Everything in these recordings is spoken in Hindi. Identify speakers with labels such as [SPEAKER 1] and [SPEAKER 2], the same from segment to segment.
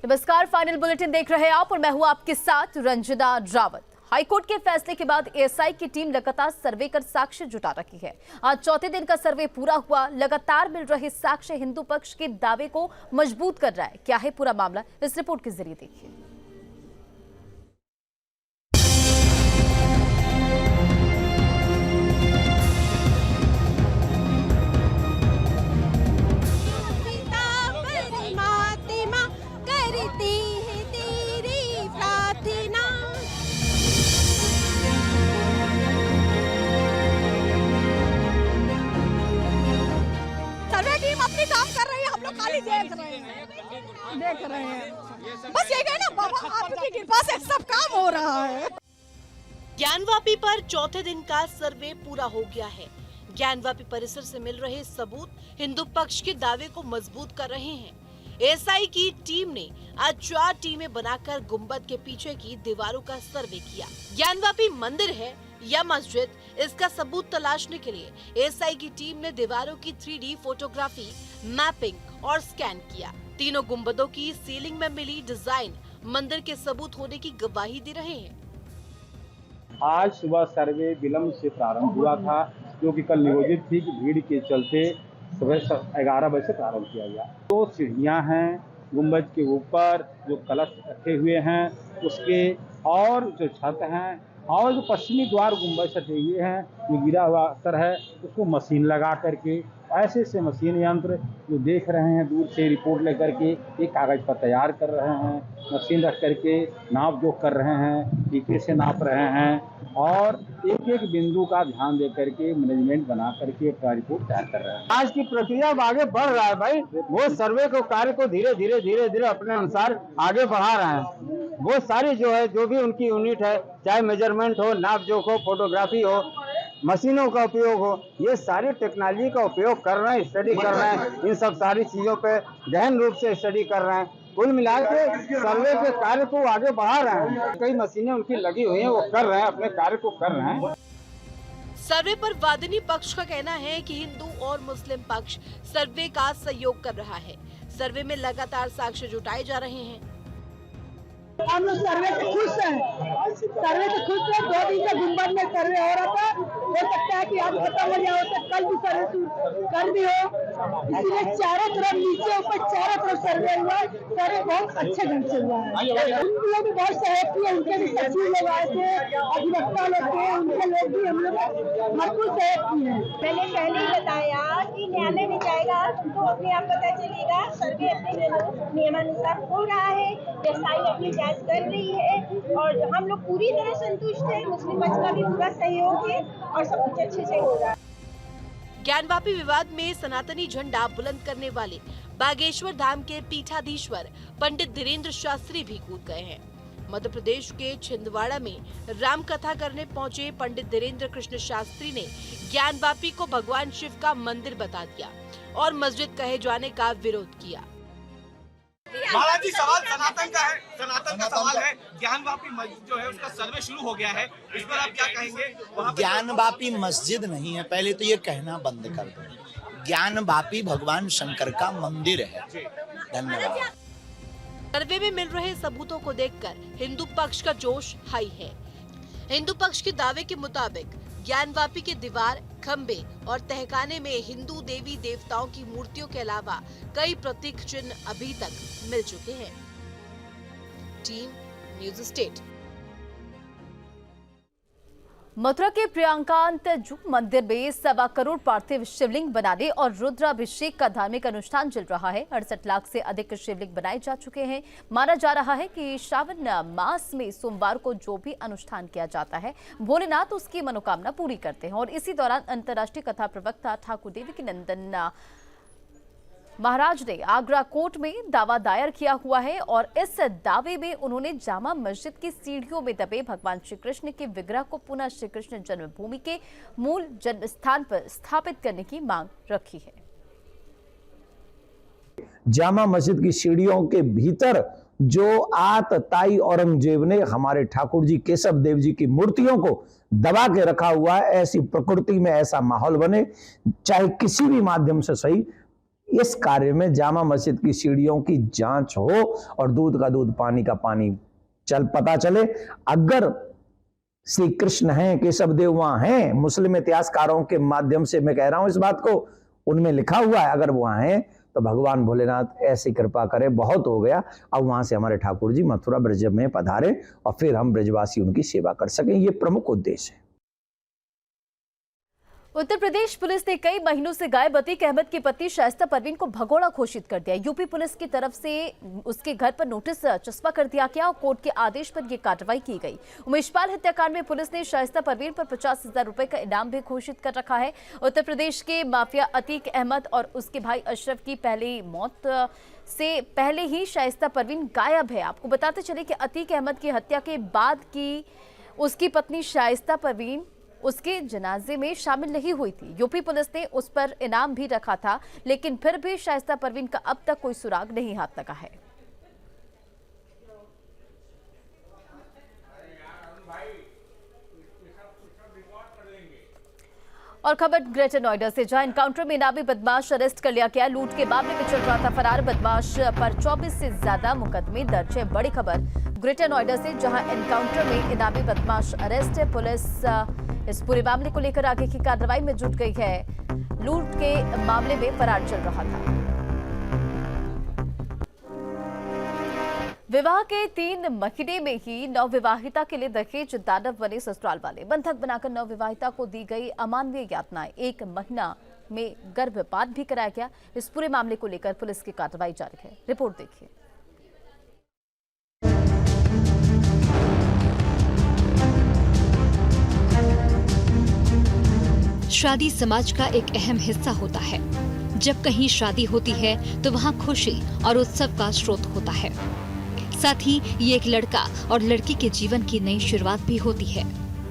[SPEAKER 1] नमस्कार, फाइनल बुलेटिन देख रहे हैं आप और मैं हूं आपके साथ रंजना रावत। हाईकोर्ट के फैसले के बाद एएसआई की टीम लगातार सर्वे कर साक्ष्य जुटा रही है। आज चौथे दिन का सर्वे पूरा हुआ। लगातार मिल रहे साक्ष्य हिंदू पक्ष के दावे को मजबूत कर रहा है। क्या है पूरा मामला, इस रिपोर्ट के जरिए देखिए।
[SPEAKER 2] देख रहे हैं बस यही है ना बाबा, आपकी कृपा से सब काम हो रहा है।
[SPEAKER 3] ज्ञानवापी पर चौथे दिन का सर्वे पूरा हो गया है। ज्ञानवापी परिसर से मिल रहे सबूत हिंदू पक्ष के दावे को मजबूत कर रहे हैं। एएसआई की टीम ने आज 4 टीमें बनाकर गुंबद के पीछे की दीवारों का सर्वे किया। ज्ञानवापी मंदिर है या मस्जिद, इसका सबूत तलाशने के लिए एएसआई की टीम ने दीवारों की 3D फोटोग्राफी, मैपिंग और स्कैन किया। तीनों गुंबदों की सीलिंग में मिली डिजाइन मंदिर के सबूत होने की गवाही दे रहे हैं।
[SPEAKER 4] आज सुबह सर्वे विलंब से प्रारंभ हुआ था, जो कि कल नियोजित थी कि भीड़ के चलते सुबह 11 बजे से प्रारंभ किया गया। 2 सीढ़ियां हैं गुंबद के ऊपर, जो कलश रखे हुए हैं उसके, और जो छत हैं, और जो पश्चिमी द्वार गुंबद सटे हुए हैं, जो गिरा हुआ असर है, उसको मशीन लगा करके ऐसे से मशीन यंत्र जो देख रहे हैं दूर से रिपोर्ट लेकर के एक कागज पर तैयार कर रहे हैं, मशीन रख करके नाप जोख कर रहे हैं, टीके से नाप रहे हैं और एक एक बिंदु का ध्यान दे करके मैनेजमेंट बना करके अपना रिपोर्ट तैयार कर रहे हैं। आज की प्रक्रिया आगे बढ़ रहा है भाई, वो सर्वे को कार्य को धीरे धीरे अपने अनुसार आगे बढ़ा रहे हैं। वो सारी जो है, जो भी उनकी यूनिट है, चाहे मेजरमेंट हो, नाप जोख हो, फोटोग्राफी हो, मशीनों का उपयोग हो, ये सारी टेक्नोलॉजी का उपयोग कर रहे हैं, स्टडी कर रहे हैं। इन सब सारी चीजों पे गहन रूप से स्टडी कर रहे हैं। कुल मिला के सर्वे के कार्य को आगे बढ़ा रहे हैं। कई मशीनें उनकी लगी हुई हैं, वो कर रहे हैं, अपने कार्य को कर रहे हैं।
[SPEAKER 3] सर्वे पर वादिनी पक्ष का कहना है कि हिंदू और मुस्लिम पक्ष सर्वे का सहयोग कर रहा है। सर्वे में लगातार साक्ष्य जुटाए जा रहे हैं।
[SPEAKER 2] हम लोग सर्वे से खुश हैं। 2 दिन का गुंबद में सर्वे हो रहा था। हो सकता है कि आज खत्म हो जाए, कल भी सर्वे कल भी हो, इसलिए चारों तरफ नीचे ऊपर चारों तरफ सर्वे हुआ। सर्वे बहुत अच्छे ढंग से हुआ है। उन लोग भी बहुत सहयोग किए, उनके भी सचिव लोग आए थे, अधिवक्ता लोग थे, उनके लोग भी हम लोग भरपूर सहयोग किए हैं।
[SPEAKER 5] मैंने पहले ही बताया कि न्यायालय में जाएगा तो अपने आप पता चलेगा। सर्वे अपने नियमानुसार हो रहा है, एएसआई अपनी जांच कर रही है और हम लोग पूरी तरह संतुष्ट हैं। मुस्लिम पक्ष का भी पूरा सहयोग है और सब कुछ अच्छे से हो रहा है।
[SPEAKER 3] ज्ञानवापी विवाद में सनातनी झंडा बुलंद करने वाले बागेश्वर धाम के पीठाधीश्वर पंडित धीरेन्द्र शास्त्री भी कूद गए हैं। मध्य प्रदेश के छिंदवाड़ा में राम कथा करने पहुंचे पंडित धीरेन्द्र कृष्ण शास्त्री ने ज्ञानवापी को भगवान शिव का मंदिर बता दिया और मस्जिद कहे जाने का विरोध किया।
[SPEAKER 6] महाराज जी, सवाल सनातन का है, सनातन का सवाल है। ज्ञानवापी मस्जिद जो है उसका सर्वे शुरू हो गया है, इस पर आप क्या कहेंगे?
[SPEAKER 7] ज्ञानवापी मस्जिद नहीं है, पहले तो ये कहना बंद कर दो। ज्ञानवापी भगवान शंकर का मंदिर है। धन्यवाद।
[SPEAKER 3] सर्वे में मिल रहे सबूतों को देखकर हिंदू पक्ष का जोश हाई है। हिंदू पक्ष के दावे के मुताबिक ज्ञानवापी के दीवार, खंबे और तहखाने में हिंदू देवी देवताओं की मूर्तियों के अलावा कई प्रतीक चिन्ह अभी तक मिल चुके हैं। Team news state.
[SPEAKER 1] मथुरा के प्रियंकांतजू मंदिर में 1.25 करोड़ पार्थिव शिवलिंग बनाने और रुद्राभिषेक का धार्मिक अनुष्ठान चल रहा है। 68 लाख से अधिक शिवलिंग बनाए जा चुके हैं। माना जा रहा है कि श्रावण मास में सोमवार को जो भी अनुष्ठान किया जाता है, भोलेनाथ उसकी मनोकामना पूरी करते हैं। और इसी दौरान अंतर्राष्ट्रीय कथा प्रवक्ता ठाकुर देवी नंदन महाराज ने आगरा कोर्ट में दावा दायर किया हुआ है और इस दावे में उन्होंने जामा मस्जिद की सीढ़ियों में दबे भगवान श्री कृष्ण के विग्रह को पुनः श्री कृष्ण जन्मभूमि के मूल जन्म स्थान पर स्थापित करने की मांग रखी है।
[SPEAKER 8] जामा मस्जिद की सीढ़ियों के भीतर जो आतताई औरंगजेब ने हमारे ठाकुर जी केशव देव जी की मूर्तियों को दबा के रखा हुआ है, ऐसी प्रकृति में ऐसा माहौल बने, चाहे किसी भी माध्यम से सही, इस कार्य में जामा मस्जिद की सीढ़ियों की जांच हो और दूध का दूध पानी का पानी पता चले। अगर श्री कृष्ण हैं, केशव देव वहां हैं, मुस्लिम इतिहासकारों के माध्यम से मैं कह रहा हूं इस बात को, उनमें लिखा हुआ है, अगर वहां हैं तो भगवान भोलेनाथ ऐसी कृपा करे, बहुत हो गया। अब वहां से हमारे ठाकुर जी मथुरा ब्रज में पधारे और फिर हम ब्रजवासी उनकी सेवा कर सकें, ये प्रमुख उद्देश्य है।
[SPEAKER 1] उत्तर प्रदेश पुलिस ने कई महीनों से गायब अतीक अहमद की पत्नी शाइस्ता परवीन को भगोड़ा घोषित कर दिया। यूपी पुलिस की तरफ से उसके घर पर नोटिस चस्पा कर दिया गया और कोर्ट के आदेश पर यह कार्रवाई की गई। उमेशपाल हत्याकांड में पुलिस ने शाइस्ता परवीन पर 50,000 रुपए का इनाम भी घोषित कर रखा है। उत्तर प्रदेश के माफिया अतीक अहमद और उसके भाई अशरफ की पहली मौत से पहले ही शाइस्ता परवीन गायब है। आपको बताते चले कि अतीक अहमद की हत्या के बाद की उसकी पत्नी शाइस्ता परवीन उसके जनाजे में शामिल नहीं हुई थी। यूपी पुलिस ने उस पर इनाम भी रखा था, लेकिन फिर भी शाइस्ता परवीन का अब तक कोई सुराग नहीं हाथ लगा है। और खबर ग्रेटर नोएडा से, जहां एनकाउंटर में इनामी बदमाश अरेस्ट कर लिया गया। लूट के मामले में चल रहा था फरार बदमाश पर 24 से ज्यादा मुकदमे दर्ज है। बड़ी खबर ग्रेटर नोएडा से, जहां एनकाउंटर में इनामी बदमाश अरेस्ट है। पुलिस इस पूरे मामले को लेकर आगे की कार्रवाई में जुट गई है। लूट के मामले में फरार चल रहा था। विवाह के 3 महीने में ही नवविवाहिता के लिए दहेज दानव बने ससुराल वाले। बंधक बनाकर नवविवाहिता को दी गई अमानवीय यातनाएं। 1 महीना में गर्भपात भी कराया गया। इस पूरे मामले को लेकर पुलिस की कार्रवाई जारी है। रिपोर्ट देखिए।
[SPEAKER 9] शादी समाज का एक अहम हिस्सा होता है। जब कहीं शादी होती है तो वहाँ खुशी और उत्सव का स्रोत होता है। साथ ही ये एक लड़का और लड़की के जीवन की नई शुरुआत भी होती है।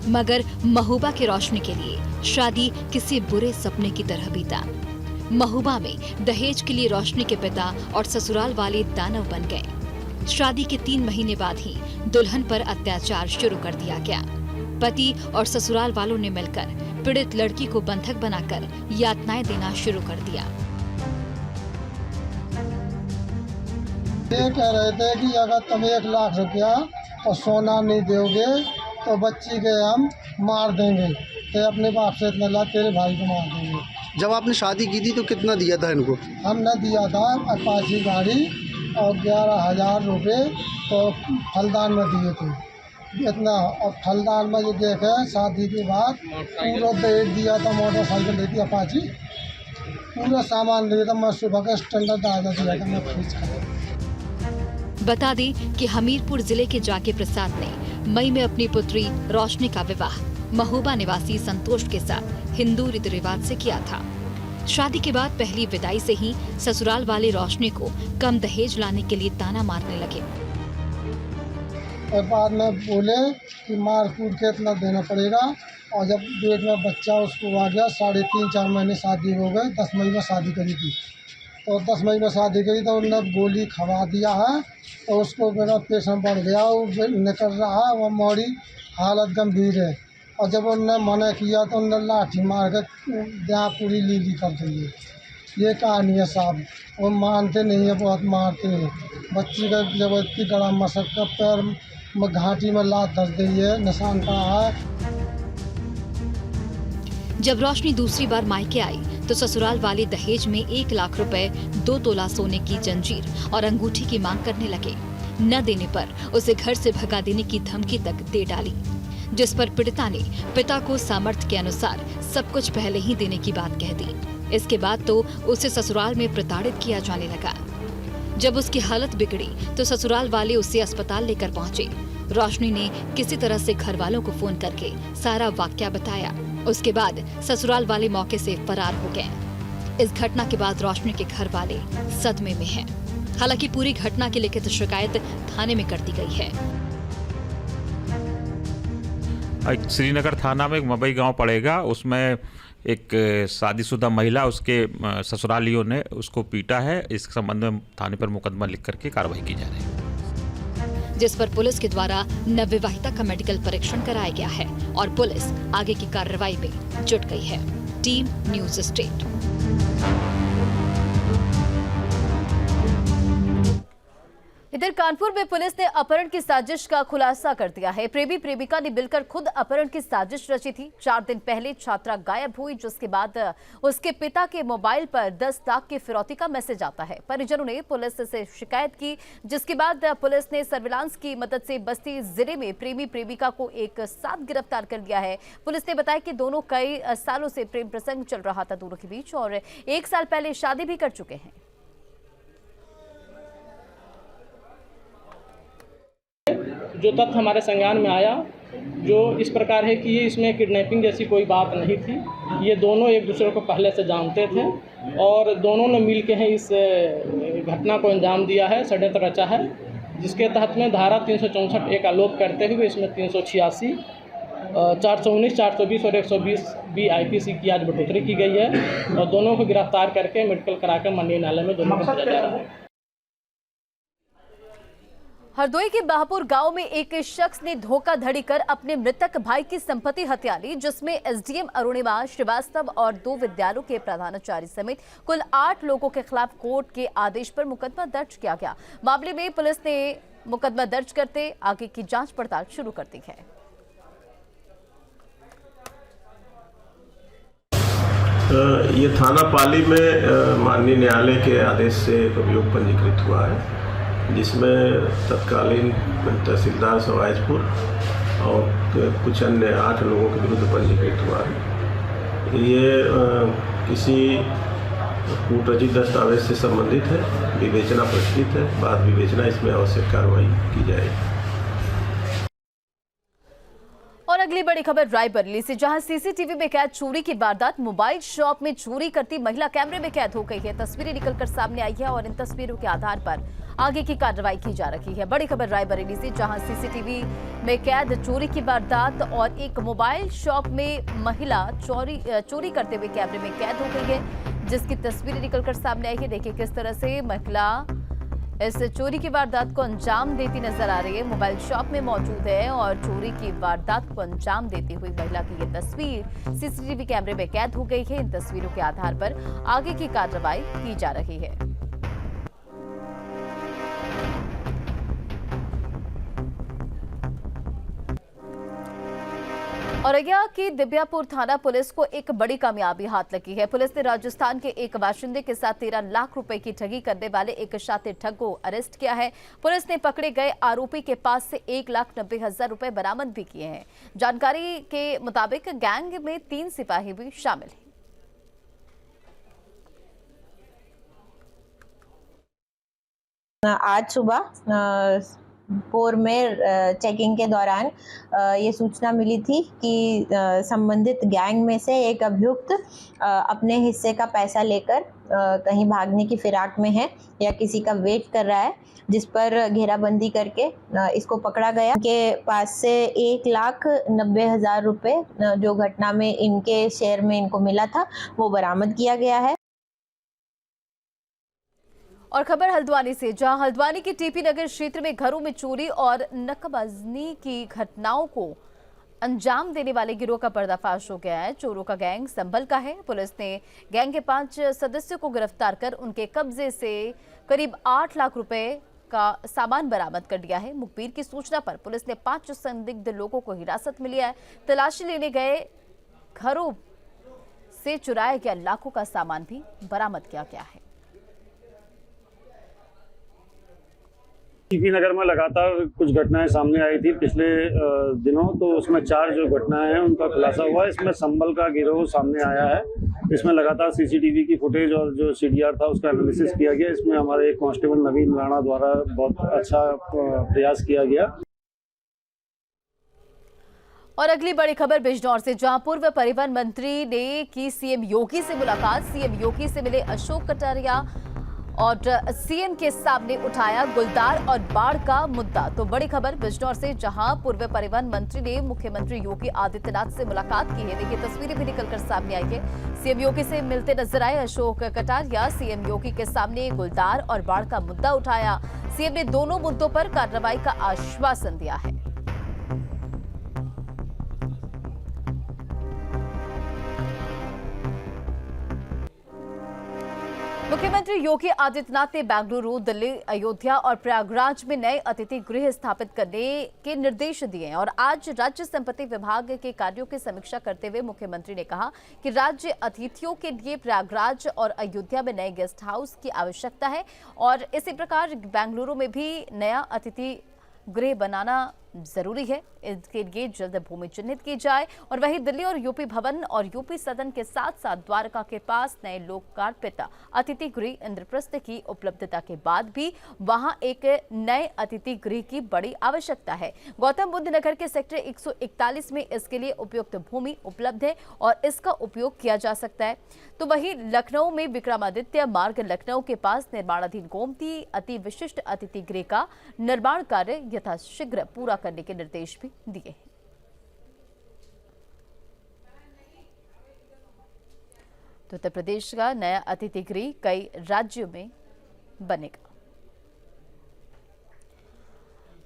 [SPEAKER 9] मगर महबूबा की रोशनी के लिए शादी किसी बुरे सपने की तरह बीता। महबूबा में दहेज के लिए रोशनी के पिता और ससुराल वाले दानव बन गए। शादी के 3 महीने बाद ही दुल्हन पर अत्याचार शुरू कर दिया गया। पति और ससुराल वालों ने मिलकर पीड़ित लड़की को बंधक बनाकर यातनाएं देना शुरू कर दिया।
[SPEAKER 10] ये कह रहे थे कि अगर तुम 1 लाख रुपया और सोना नहीं दोगे तो बच्ची के हम मार देंगे, तो अपने बाप से इतना ला तेरे भाई को मार देंगे।
[SPEAKER 11] जब आपने शादी की थी तो कितना दिया था इनको?
[SPEAKER 10] हमने दिया था अपाची गाड़ी और 11,000 रुपये तो फलदान में दिए थे इतना। और फलदान में जो देखे शादी के बाद पूरा दहेज दिया था। मोटरसाइकिल दी थी अपाची, पूरा सामान दिया था। मैं सुबह का स्टैंडर्ड आया दिया था मैं खरीद कर।
[SPEAKER 9] बता दें कि हमीरपुर जिले के जाके प्रसाद ने मई में अपनी पुत्री रोशनी का विवाह महबूबा निवासी संतोष के साथ हिंदू रीति रिवाज से किया था। शादी के बाद पहली विदाई से ही ससुराल वाले रोशनी को कम दहेज लाने के लिए ताना मारने लगे।
[SPEAKER 10] और बाद में बोले कि मार कूट के इतना देना पड़ेगा। और जब पेट में बच्चा उसको आ गया, 3.5-4 महीने शादी हो गए। 10 मई में शादी करी थी, तो 10 मई में शादी करी तो उन्होंने गोली खवा दिया है। तो उसको मेरा पेशेंट बढ़ गया, वो निकल रहा है, वो मोड़ी हालत गंभीर है। और जब उन्होंने मना किया तो उन्होंने लाठी मार कर जहाँ पूरी लीली कर दी है। ये कहानी है साहब। वो मानते नहीं है, बहुत मारते हैं। बच्ची का जबरदस्ती गला मसक का पैर में घाटी में लात धर दी है, निशान पड़ा है।
[SPEAKER 9] जब रोशनी दूसरी बार मायके आई तो ससुराल वाले दहेज में 1 लाख रुपए, 2 तोला सोने की जंजीर और अंगूठी की मांग करने लगे। न देने पर उसे घर से भगा देने की धमकी तक दे डाली, जिस पर पीड़िता ने पिता को सामर्थ्य के अनुसार सब कुछ पहले ही देने की बात कह दी। इसके बाद तो उसे ससुराल में प्रताड़ित किया जाने लगा। जब उसकी हालत बिगड़ी तो ससुराल वाले उसे अस्पताल लेकर पहुंचे। रोशनी ने किसी तरह से घर वालों को फोन करके सारा वाकया बताया। उसके बाद ससुराल वाले मौके से फरार हो गए। इस घटना के बाद रोशनी के घर वाले सदमे में हैं। हालांकि पूरी घटना की लिखित शिकायत थाने में कर दी गई है।
[SPEAKER 12] श्रीनगर थाना में एक मबई गांव पड़ेगा, उसमें एक शादीशुदा महिला उसके ससुरालियों ने उसको पीटा है। इस संबंध में थाने पर मुकदमा लिख करके कार्रवाई की जा रही है,
[SPEAKER 9] जिस पर पुलिस के द्वारा नवविवाहिता का मेडिकल परीक्षण कराया गया है और पुलिस आगे की कार्रवाई में जुट गई है। Team news state.
[SPEAKER 1] इधर कानपुर में पुलिस ने अपहरण की साजिश का खुलासा कर दिया है। प्रेमी प्रेमिका ने मिलकर खुद अपहरण की साजिश रची थी। 4 दिन पहले छात्रा गायब हुई, जिसके बाद उसके पिता के मोबाइल पर 10 लाख की फिरौती का मैसेज आता है। परिजनों ने पुलिस से शिकायत की, जिसके बाद पुलिस ने सर्विलांस की मदद से बस्ती जिले में प्रेमी प्रेमिका को एक साथ गिरफ्तार कर लिया है। पुलिस ने बताया कि दोनों कई सालों से प्रेम प्रसंग चल रहा था दोनों के बीच और 1 साल पहले शादी भी कर चुके हैं।
[SPEAKER 13] जो तथ्य हमारे संज्ञान में आया जो इस प्रकार है कि ये इसमें किडनैपिंग जैसी कोई बात नहीं थी। ये दोनों एक दूसरे को पहले से जानते थे और दोनों ने मिल के हैं इस घटना को अंजाम दिया है, षड्यंत्र रचा है, जिसके तहत में धारा 364 एक आलोप करते हुए इसमें 386, 419, 420 और 120 बी IPC की आज बढ़ोतरी की गई है और दोनों को गिरफ्तार करके मेडिकल कराकर माननीय न्यायालय में दोनों को भेजा जा रहा है।
[SPEAKER 1] हरदोई के बाहपुर गांव में एक शख्स ने धोखाधड़ी कर अपने मृतक भाई की संपत्ति हत्या ली, जिसमें SDM अरुणिमा श्रीवास्तव और 2 विद्यालयों के प्रधानाचार्य समेत कुल 8 लोगों के खिलाफ कोर्ट के आदेश पर मुकदमा दर्ज किया गया। मामले में पुलिस ने मुकदमा दर्ज करते आगे की जांच पड़ताल शुरू कर दी है।
[SPEAKER 14] ये थाना पाली में माननीय न्यायालय के आदेश से एक अभियोग पंजीकृत हुआ है, जिसमें तत्कालीन तहसीलदार सवाईजपुर और कुछ अन्य 8 लोगों के विरुद्ध पंजीकृत हुआ है। ये किसी कूटरचित दस्तावेज से संबंधित है, विवेचना प्रचलित है, बाद विवेचना इसमें आवश्यक कार्रवाई की जाएगी।
[SPEAKER 1] और अगली बड़ी खबर रायबरेली से, जहां CCTV में कैद चोरी की वारदात। मोबाइल शॉप में चोरी करती महिला कैमरे में कैद हो गई है। तस्वीरें निकलकर सामने आई है और इन तस्वीरों के आधार पर आगे की कार्रवाई की जा रही है। बड़ी खबर रायबरेली से, जहां CCTV में कैद चोरी की वारदात और एक मोबाइल शॉप में महिला चोरी करते हुए कैमरे में कैद हो गई है, जिसकी तस्वीरें निकलकर सामने आई है। देखिए किस तरह से महिला इस चोरी की वारदात को अंजाम देती नजर आ रही है। मोबाइल शॉप में मौजूद है और चोरी की वारदात को अंजाम देती हुई महिला की ये तस्वीर CCTV कैमरे में कैद हो गई है। इन तस्वीरों के आधार पर आगे की कार्रवाई की जा रही है। औरैया की दिव्यापुर थाना पुलिस को एक बड़ी कामयाबी हाथ लगी है। पुलिस ने राजस्थान के एक बाशिंदे के साथ 13 लाख रुपए की ठगी करने वाले एक शातिर ठग को अरेस्ट किया है। पुलिस ने पकड़े गए आरोपी के पास से 1,90,000 रुपए बरामद भी किए हैं। जानकारी के मुताबिक गैंग में 3 सिपाही भी शामिल हैं।
[SPEAKER 5] आज सुबह पोर में चेकिंग के दौरान ये सूचना मिली थी कि संबंधित गैंग में से एक अभियुक्त अपने हिस्से का पैसा लेकर कहीं भागने की फिराक में है या किसी का वेट कर रहा है, जिस पर घेराबंदी करके इसको पकड़ा गया। इनके पास से 1,90,000 रुपए जो घटना में इनके शेयर में इनको मिला था वो बरामद किया गया है।
[SPEAKER 1] और खबर हल्द्वानी से, जहां हल्द्वानी के TP नगर क्षेत्र में घरों में चोरी और नकाबंदी की घटनाओं को अंजाम देने वाले गिरोह का पर्दाफाश हो गया है। चोरों का गैंग संभल का है। पुलिस ने गैंग के 5 सदस्यों को गिरफ्तार कर उनके कब्जे से करीब 8 लाख रुपए का सामान बरामद कर लिया है। मुखबिर की सूचना पर पुलिस ने 5 संदिग्ध लोगों को हिरासत में लिया है। तलाशी लेने गए घरों से चुराया गया लाखों का सामान भी बरामद किया गया है।
[SPEAKER 15] TP नगर में लगातार कुछ घटनाएं सामने आई थी पिछले दिनों, तो उसमें 4 जो घटनाएं हैं उनका खुलासा हुआ है। इसमें संभल का गिरोह सामने आया है। इसमें लगातार CCTV की फुटेज और जो CDR था उसका एनालिसिस किया गया। इसमें हमारे एक कांस्टेबल नवीन राणा द्वारा बहुत अच्छा प्रयास किया गया।
[SPEAKER 1] और अगली बड़ी खबर बिजनौर से, जहां पूर्व परिवहन मंत्री ने की CM योगी से मुलाकात। CM योगी से मिले अशोक कटारिया और CM के सामने उठाया गुलदार और बाढ़ का मुद्दा। तो बड़ी खबर बिजनौर से, जहां पूर्व परिवहन मंत्री ने मुख्यमंत्री योगी आदित्यनाथ से मुलाकात की है। देखिए तस्वीरें भी निकलकर सामने आई है। CM योगी से मिलते नजर आए अशोक कटारिया। CM योगी के सामने गुलदार और बाढ़ का मुद्दा उठाया। CM ने दोनों मुद्दों पर कार्रवाई का आश्वासन दिया है। मुख्यमंत्री योगी आदित्यनाथ ने बेंगलुरु, दिल्ली, अयोध्या और प्रयागराज में नए अतिथि गृह स्थापित करने के निर्देश दिए हैं और आज राज्य संपत्ति विभाग के कार्यों की समीक्षा करते हुए मुख्यमंत्री ने कहा कि राज्य अतिथियों के लिए प्रयागराज और अयोध्या में नए गेस्ट हाउस की आवश्यकता है और इसी प्रकार बेंगलुरु में भी नया अतिथि गृह बनाना जरूरी है। इसके लिए जल्द भूमि चिन्हित की जाए और वहीं दिल्ली और यूपी भवन और यूपी सदन के साथ साथ द्वारका के पास नए लोकार्पित अतिथि गृह इंद्रप्रस्थ की उपलब्धता के बाद भी वहां एक नए अतिथि गृह की बड़ी आवश्यकता है। गौतम बुद्ध नगर के सेक्टर 141 में इसके लिए उपयुक्त भूमि उपलब्ध है और इसका उपयोग किया जा सकता है। तो वहीं लखनऊ में विक्रमादित्य मार्ग लखनऊ के पास निर्माणाधीन गोमती अति विशिष्ट अतिथि गृह का निर्माण कार्य यथाशीघ्र पूरा करने के निर्देश भी दिए हैं। तो उत्तर प्रदेश का नया अतिथि गृह कई राज्यों में बनेगा।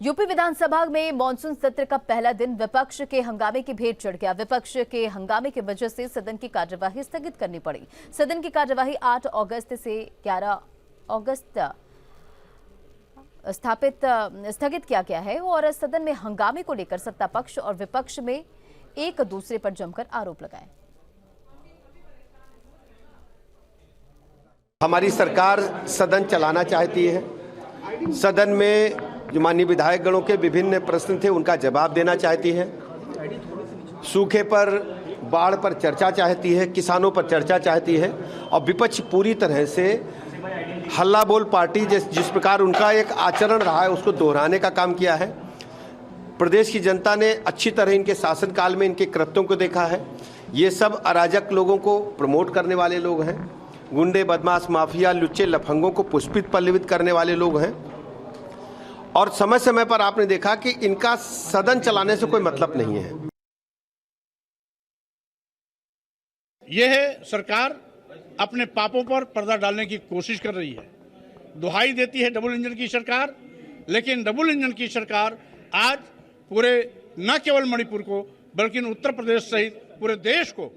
[SPEAKER 1] यूपी विधानसभा में मानसून सत्र का पहला दिन विपक्ष के हंगामे की भेंट चढ़ गया। विपक्ष के हंगामे की वजह से सदन की कार्यवाही स्थगित करनी पड़ी। सदन की कार्यवाही 8 अगस्त से 11 अगस्त स्थगित किया गया है और सदन में हंगामे को लेकर सत्ता पक्ष और विपक्ष में एक दूसरे पर जमकर आरोप लगाए।
[SPEAKER 16] हमारी सरकार सदन चलाना चाहती है। सदन में जो माननीय विधायक गणों के विभिन्न प्रश्न थे उनका जवाब देना चाहती है। सूखे पर, बाढ़ पर चर्चा चाहती है, किसानों पर चर्चा चाहती है और विपक्ष पूरी तरह से हल्ला बोल पार्टी जिस प्रकार उनका एक आचरण रहा है उसको दोहराने का काम किया है। प्रदेश की जनता ने अच्छी तरह इनके शासनकाल में इनके कृत्यों को देखा है। ये सब अराजक लोगों को प्रमोट करने वाले लोग हैं, गुंडे, बदमाश, माफिया, लुच्चे, लफंगों को पुष्पित पल्लवित करने वाले लोग हैं और समय समय पर आपने देखा कि इनका सदन चलाने से कोई मतलब नहीं है।
[SPEAKER 17] यह सरकार अपने पापों पर पर्दा डालने की कोशिश कर रही है। दुहाई देती है डबल इंजन की सरकार, लेकिन डबल इंजन की सरकार आज पूरे न केवल मणिपुर को बल्कि उत्तर प्रदेश सहित पूरे देश को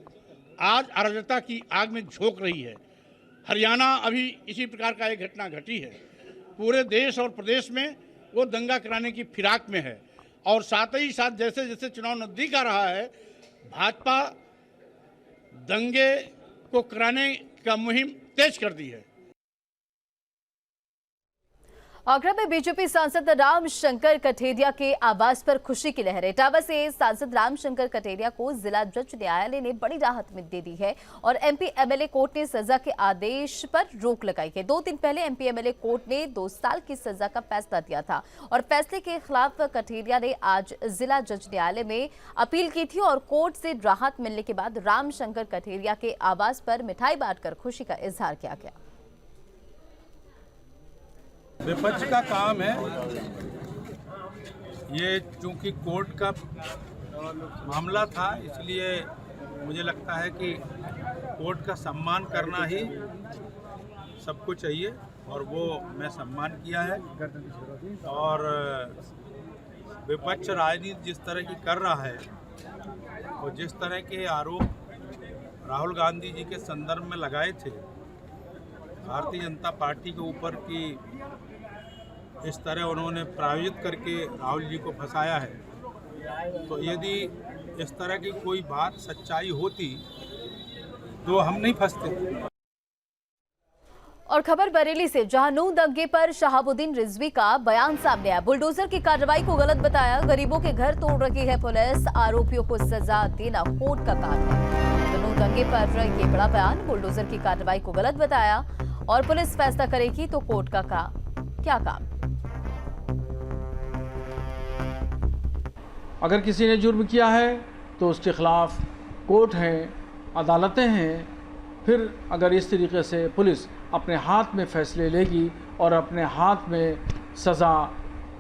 [SPEAKER 17] आज अराजकता की आग में झोंक रही है। हरियाणा अभी इसी प्रकार का एक घटना घटी है। पूरे देश और प्रदेश में वो दंगा कराने की फिराक में है और साथ ही साथ जैसे जैसे चुनाव नजदीक आ रहा है भाजपा दंगे को कराने का मुहिम तेज कर दी है।
[SPEAKER 1] आगरा में बीजेपी सांसद रामशंकर कठेरिया के आवास पर खुशी की लहर है। इटावा से सांसद रामशंकर कठेरिया को जिला जज न्यायालय ने बड़ी राहत दे दी है और एमपी एमएलए कोर्ट ने सजा के आदेश पर रोक लगाई है। 2 दिन पहले एमपी एमएलए कोर्ट ने 2 साल की सजा का फैसला दिया था और फैसले के खिलाफ कठेरिया ने आज जिला जज न्यायालय में अपील की थी और कोर्ट से राहत मिलने के बाद रामशंकर कठेरिया के आवास पर मिठाई बांटकर खुशी का इजहार किया गया।
[SPEAKER 18] विपक्ष का काम है ये, चूंकि कोर्ट का मामला था इसलिए मुझे लगता है कि कोर्ट का सम्मान करना ही सबको चाहिए और वो मैं सम्मान किया है। और विपक्ष राजनीति जिस तरह की कर रहा है और जिस तरह के आरोप राहुल गांधी जी के संदर्भ में लगाए थे भारतीय जनता पार्टी के ऊपर कि इस तरह उन्होंने प्रायोजित करके राहुल जी को फंसाया है, तो यदि इस तरह की कोई बात सच्चाई होती तो हम नहीं फंसते।
[SPEAKER 1] और खबर बरेली से, जहां नूह दंगे पर शहाबुद्दीन रिजवी का बयान सामने आया। बुलडोजर की कार्रवाई को गलत बताया, गरीबों के घर तोड़ रही है पुलिस, आरोपियों को सजा देना कोर्ट का काम है। तो नूह दंगे पर ये बड़ा बयान, बुलडोजर की कार्रवाई को गलत बताया और पुलिस फैसला करेगी तो कोर्ट का क्या काम।
[SPEAKER 19] अगर किसी ने जुर्म किया है तो उसके खिलाफ कोर्ट हैं, अदालतें हैं। फिर अगर इस तरीके से पुलिस अपने हाथ में फैसले लेगी और अपने हाथ में सज़ा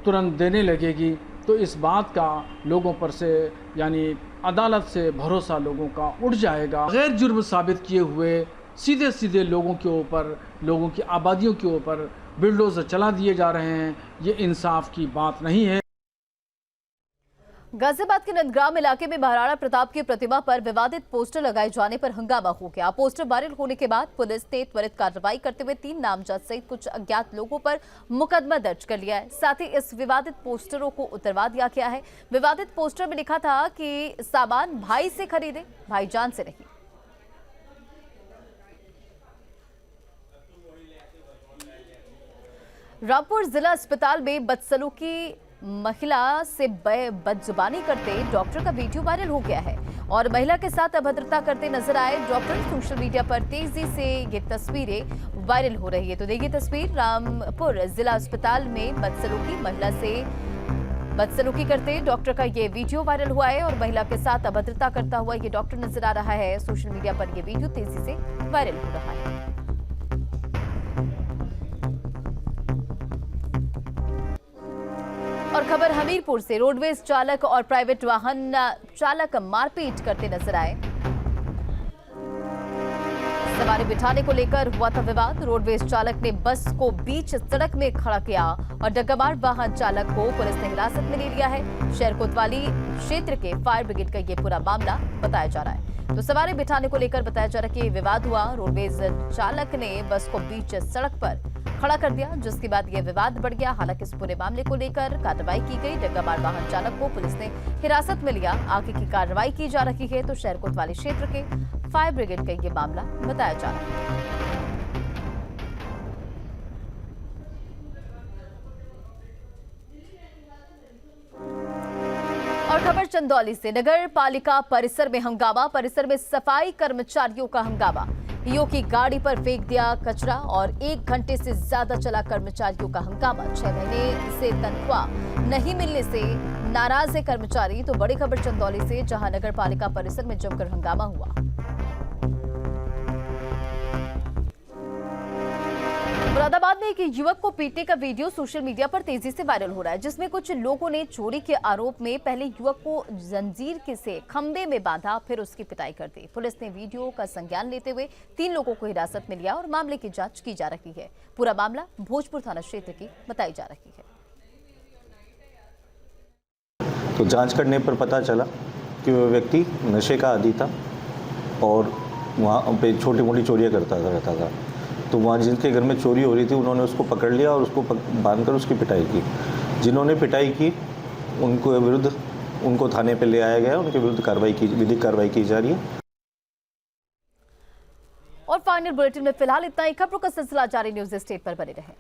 [SPEAKER 19] तुरंत देने लगेगी तो इस बात का लोगों पर से यानी अदालत से भरोसा लोगों का उठ जाएगा। गैर जुर्म साबित किए हुए सीधे सीधे लोगों के ऊपर, लोगों की आबादियों के ऊपर बुलडोजर चला दिए जा रहे हैं, ये इंसाफ की बात नहीं है।
[SPEAKER 1] गाजियाबाद के नंदग्राम इलाके में महाराणा प्रताप की प्रतिमा पर विवादित पोस्टर लगाए जाने पर हंगामा हो गया। पोस्टर वायरल होने के बाद पुलिस ने त्वरित कार्रवाई करते हुए 3 नामजद सहित कुछ अज्ञात लोगों पर मुकदमा दर्ज कर लिया है। साथ ही इस विवादित पोस्टरों को उतरवा दिया गया है। विवादित पोस्टर में लिखा था कि सामान भाई से खरीदे, भाईजान से नहीं। रामपुर जिला अस्पताल में बदसलूकी महिला से बदजुबानी करते डॉक्टर का वीडियो वायरल हो गया है और महिला के साथ अभद्रता करते नजर आए डॉक्टर। सोशल मीडिया पर तेजी से ये तस्वीरें वायरल हो रही है। तो देखिए तस्वीर, रामपुर जिला अस्पताल में बदसलूकी महिला से बदसलूकी करते डॉक्टर का ये वीडियो वायरल हुआ है और महिला के साथ अभद्रता करता हुआ ये डॉक्टर नजर आ रहा है। सोशल मीडिया पर यह वीडियो तेजी से वायरल हो रहा है। और खबर हमीरपुर से, रोडवेज चालक और प्राइवेट वाहन चालक मारपीट करते नजर आए। सवारी बिठाने को लेकर हुआ था विवाद। रोडवेज चालक ने बस को बीच सड़क में खड़ा किया और डग्गामार वाहन चालक को पुलिस ने हिरासत में ले लिया है। शहर कोतवाली क्षेत्र के फायर ब्रिगेड का ये पूरा मामला बताया जा रहा है। तो सवारी बिठाने को लेकर बताया जा रहा है कि विवाद हुआ। रोडवेज चालक ने बस को बीच सड़क पर खड़ा कर दिया, जिसके बाद यह विवाद बढ़ गया। हालांकि इस पूरे मामले को लेकर कार्रवाई की गई। डग्गामार वाहन चालक को पुलिस ने हिरासत में लिया। आगे की कार्रवाई की जा रही है। तो शहर कोतवाली क्षेत्र के फायर ब्रिगेड का यह मामला बताया जा रहा है। और खबर चंदौली से, नगर पालिका परिसर में हंगामा। परिसर में सफाई कर्मचारियों का हंगामा। ईओ की गाड़ी पर फेंक दिया कचरा और 1 घंटे से ज्यादा चला कर्मचारियों का हंगामा। 6 महीने से तनख्वाह नहीं मिलने से नाराज है कर्मचारी। तो बड़ी खबर चंदौली से, जहां नगर पालिका परिसर में जमकर हंगामा हुआ। मुरादाबाद में एक युवक को पीटने का वीडियो सोशल मीडिया पर तेजी से वायरल हो रहा है, जिसमें कुछ लोगों ने चोरी के आरोप में पहले युवक को जंजीर से खंबे में बांधा, फिर उसकी पिटाई कर दी। पुलिस ने वीडियो का संज्ञान लेते हुए 3 लोगों को हिरासत में लिया और मामले की जांच की जा रही है। पूरा मामला भोजपुर थाना क्षेत्र की बताई जा रही है।
[SPEAKER 20] तो जांच करने पर पता चला कि वह व्यक्ति नशे का आदी था और वहाँ पे छोटी मोटी चोरियाँ करता रहता था। तो वहाँ जिनके घर में चोरी हो रही थी उन्होंने उसको पकड़ लिया और उसको बांधकर उसकी पिटाई की। जिन्होंने पिटाई की उनको विरुद्ध उनको थाने पे ले आया गया, उनके विरुद्ध विधिक कार्रवाई की जा रही है।
[SPEAKER 1] और फाइनल बुलेटिन में फिलहाल इतना ही। खबरों का सिलसिला जारी, न्यूज़ स्टेट पर बने रहें।